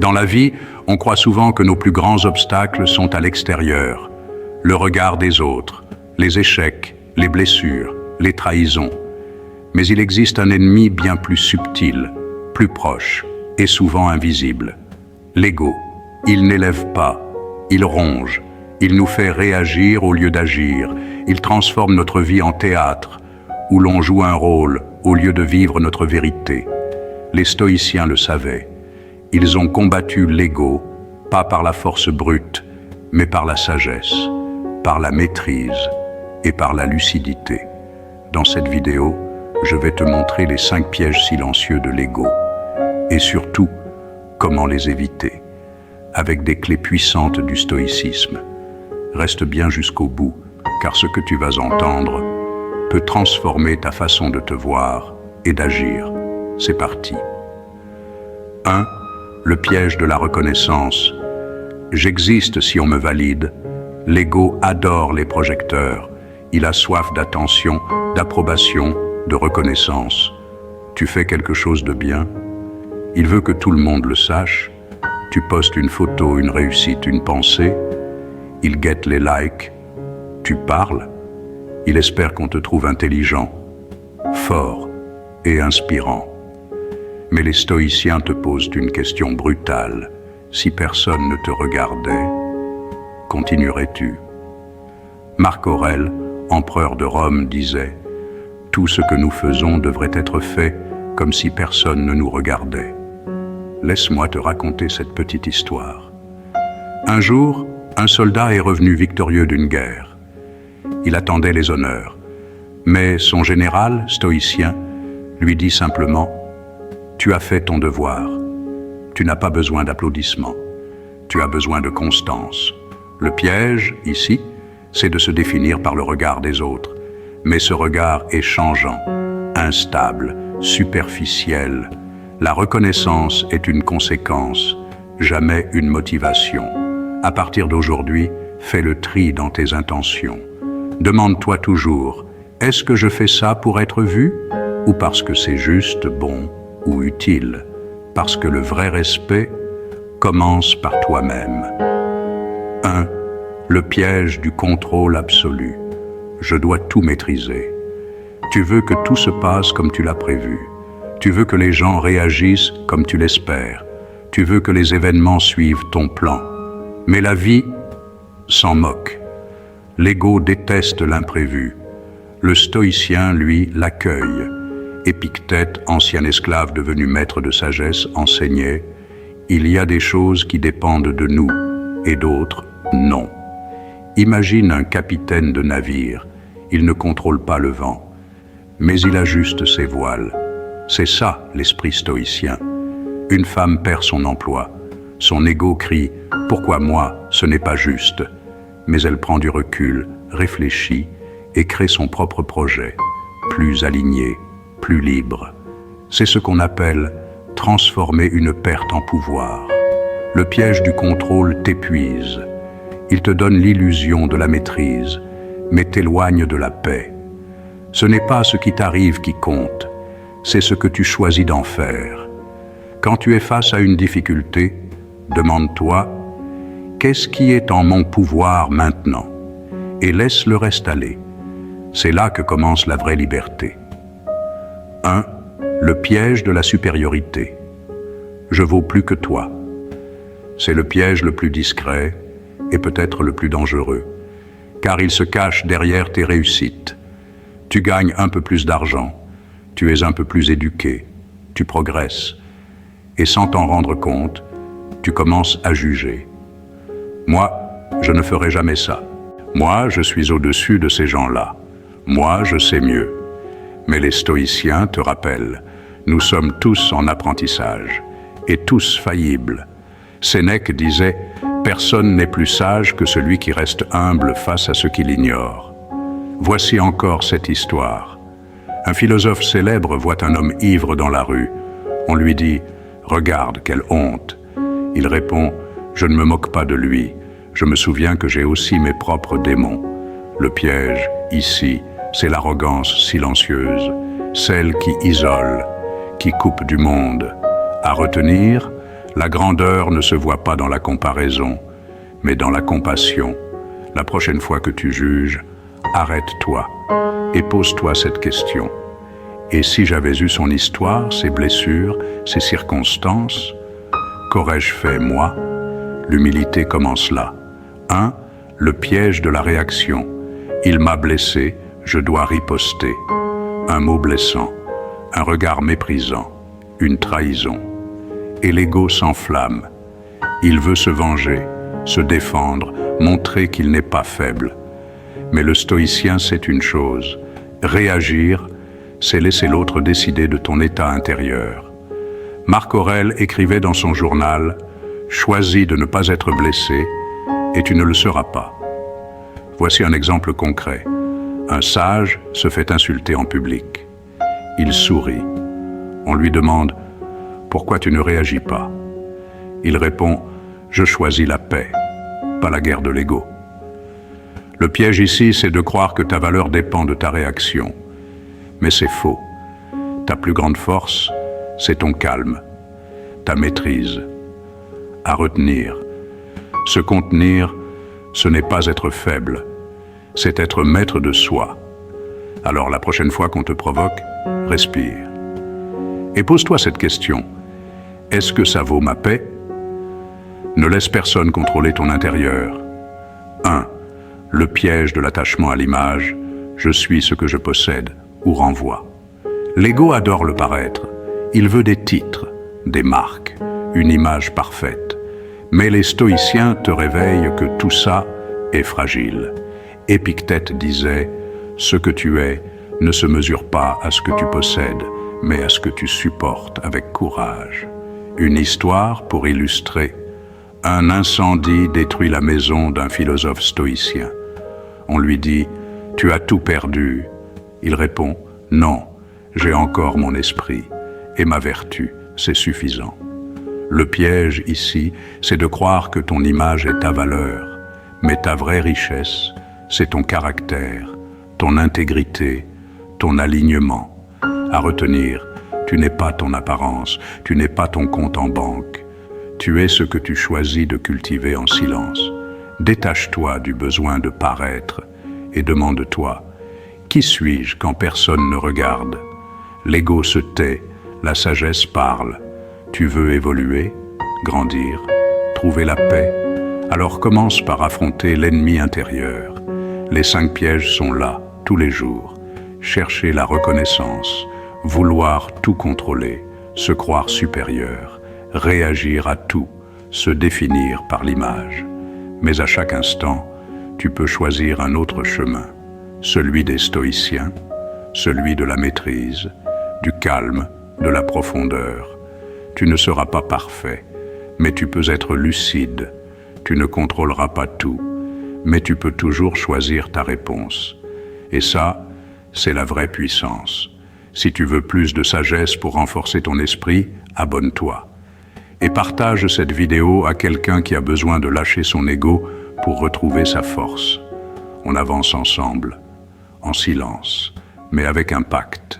Dans la vie, on croit souvent que nos plus grands obstacles sont à l'extérieur. Le regard des autres, les échecs, les blessures, les trahisons. Mais il existe un ennemi bien plus subtil, plus proche et souvent invisible. L'ego. Il n'élève pas, il ronge, il nous fait réagir au lieu d'agir, il transforme notre vie en théâtre, où l'on joue un rôle au lieu de vivre notre vérité. Les stoïciens le savaient. Ils ont combattu l'ego, pas par la force brute, mais par la sagesse, par la maîtrise et par la lucidité. Dans cette vidéo, je vais te montrer les 5 pièges silencieux de l'ego et surtout, comment les éviter, avec des clés puissantes du stoïcisme. Reste bien jusqu'au bout, car ce que tu vas entendre peut transformer ta façon de te voir et d'agir. C'est parti. 1. Le piège de la reconnaissance. J'existe si on me valide. L'ego adore les projecteurs. Il a soif d'attention, d'approbation, de reconnaissance. Tu fais quelque chose de bien. Il veut que tout le monde le sache. Tu postes une photo, une réussite, une pensée. Il guette les likes. Tu parles. Il espère qu'on te trouve intelligent, fort et inspirant. Mais les stoïciens te posent une question brutale. Si personne ne te regardait, continuerais-tu? Marc Aurèle, empereur de Rome, disait « Tout ce que nous faisons devrait être fait comme si personne ne nous regardait. » Laisse-moi te raconter cette petite histoire. Un jour, un soldat est revenu victorieux d'une guerre. Il attendait les honneurs. Mais son général, stoïcien, lui dit simplement « Tu as fait ton devoir. Tu n'as pas besoin d'applaudissements. Tu as besoin de constance. Le piège, ici, c'est de se définir par le regard des autres. Mais ce regard est changeant, instable, superficiel. La reconnaissance est une conséquence, jamais une motivation. À partir d'aujourd'hui, fais le tri dans tes intentions. Demande-toi toujours, est-ce que je fais ça pour être vu ou parce que c'est juste, bon ou utile? Parce que le vrai respect commence par toi-même. 1. Le piège du contrôle absolu. Je dois tout maîtriser. Tu veux que tout se passe comme tu l'as prévu. Tu veux que les gens réagissent comme tu l'espères. Tu veux que les événements suivent ton plan. Mais la vie s'en moque. L'ego déteste l'imprévu. Le stoïcien, lui, l'accueille. Épictète, ancien esclave devenu maître de sagesse, enseignait « Il y a des choses qui dépendent de nous, et d'autres, non. » Imagine un capitaine de navire. Il ne contrôle pas le vent, mais il ajuste ses voiles. C'est ça, l'esprit stoïcien. Une femme perd son emploi. Son ego crie « Pourquoi moi, ce n'est pas juste ?» Mais elle prend du recul, réfléchit et crée son propre projet, plus aligné, plus libre. C'est ce qu'on appelle transformer une perte en pouvoir. Le piège du contrôle t'épuise. Il te donne l'illusion de la maîtrise, mais t'éloigne de la paix. Ce n'est pas ce qui t'arrive qui compte, c'est ce que tu choisis d'en faire. Quand tu es face à une difficulté, demande-toi « Qu'est-ce qui est en mon pouvoir maintenant ?» et laisse le reste aller. C'est là que commence la vraie liberté. 1. Le piège de la supériorité. Je vaux plus que toi. C'est le piège le plus discret et peut-être le plus dangereux, car il se cache derrière tes réussites. Tu gagnes un peu plus d'argent, tu es un peu plus éduqué, tu progresses, et sans t'en rendre compte, tu commences à juger. Moi, je ne ferai jamais ça. Moi, je suis au-dessus de ces gens-là. Moi, je sais mieux. Mais les stoïciens te rappellent, nous sommes tous en apprentissage, et tous faillibles. Sénèque disait « Personne n'est plus sage que celui qui reste humble face à ce qu'il ignore ». Voici encore cette histoire. Un philosophe célèbre voit un homme ivre dans la rue. On lui dit « Regarde, quelle honte !» Il répond « Je ne me moque pas de lui. Je me souviens que j'ai aussi mes propres démons. » Le piège, ici, c'est l'arrogance silencieuse, celle qui isole, qui coupe du monde. À retenir, La grandeur ne se voit pas dans la comparaison, mais dans la compassion. La prochaine fois que tu juges, arrête-toi et pose-toi cette question. Et si j'avais eu son histoire, ses blessures, ses circonstances, qu'aurais-je fait, moi? L'humilité commence là. 1. Le piège de la réaction. Il m'a blessé, je dois riposter. Un mot blessant, un regard méprisant, une trahison. Et l'ego s'enflamme. Il veut se venger, se défendre, montrer qu'il n'est pas faible. Mais le stoïcien sait une chose, réagir, c'est laisser l'autre décider de ton état intérieur. Marc Aurèle écrivait dans son journal « Choisis de ne pas être blessé et tu ne le seras pas ». Voici un exemple concret. Un sage se fait insulter en public. Il sourit. On lui demande « Pourquoi tu ne réagis pas ?» Il répond « Je choisis la paix, pas la guerre de l'ego ». Le piège ici, c'est de croire que ta valeur dépend de ta réaction. Mais c'est faux. Ta plus grande force, c'est ton calme, ta maîtrise. À retenir, se contenir, ce n'est pas être faible, c'est être maître de soi. Alors la prochaine fois qu'on te provoque, respire. Et pose-toi cette question. Est-ce que ça vaut ma paix? Ne laisse personne contrôler ton intérieur. 1. Le piège de l'attachement à l'image, je suis ce que je possède ou renvoie. L'ego adore le paraître. Il veut des titres, des marques, une image parfaite. Mais les stoïciens te réveillent que tout ça est fragile. Épictète disait « Ce que tu es ne se mesure pas à ce que tu possèdes, mais à ce que tu supportes avec courage. » Une histoire pour illustrer. Un incendie détruit la maison d'un philosophe stoïcien. On lui dit « Tu as tout perdu ». Il répond « Non, j'ai encore mon esprit, et ma vertu, c'est suffisant ». Le piège ici, c'est de croire que ton image est ta valeur, mais ta vraie richesse, c'est ton caractère, ton intégrité, ton alignement. À retenir, tu n'es pas ton apparence, tu n'es pas ton compte en banque. Tu es ce que tu choisis de cultiver en silence. Détache-toi du besoin de paraître et demande-toi « Qui suis-je quand personne ne regarde ?» L'ego se tait, la sagesse parle. Tu veux évoluer, grandir, trouver la paix? Alors commence par affronter l'ennemi intérieur. Les 5 pièges sont là, tous les jours. Chercher la reconnaissance, vouloir tout contrôler, se croire supérieur, réagir à tout, se définir par l'image. Mais à chaque instant, tu peux choisir un autre chemin, celui des stoïciens, celui de la maîtrise, du calme, de la profondeur. Tu ne seras pas parfait, mais tu peux être lucide. Tu ne contrôleras pas tout, mais tu peux toujours choisir ta réponse. Et ça, c'est la vraie puissance. Si tu veux plus de sagesse pour renforcer ton esprit, abonne-toi. Et partage cette vidéo à quelqu'un qui a besoin de lâcher son ego pour retrouver sa force. On avance ensemble, en silence, mais avec impact.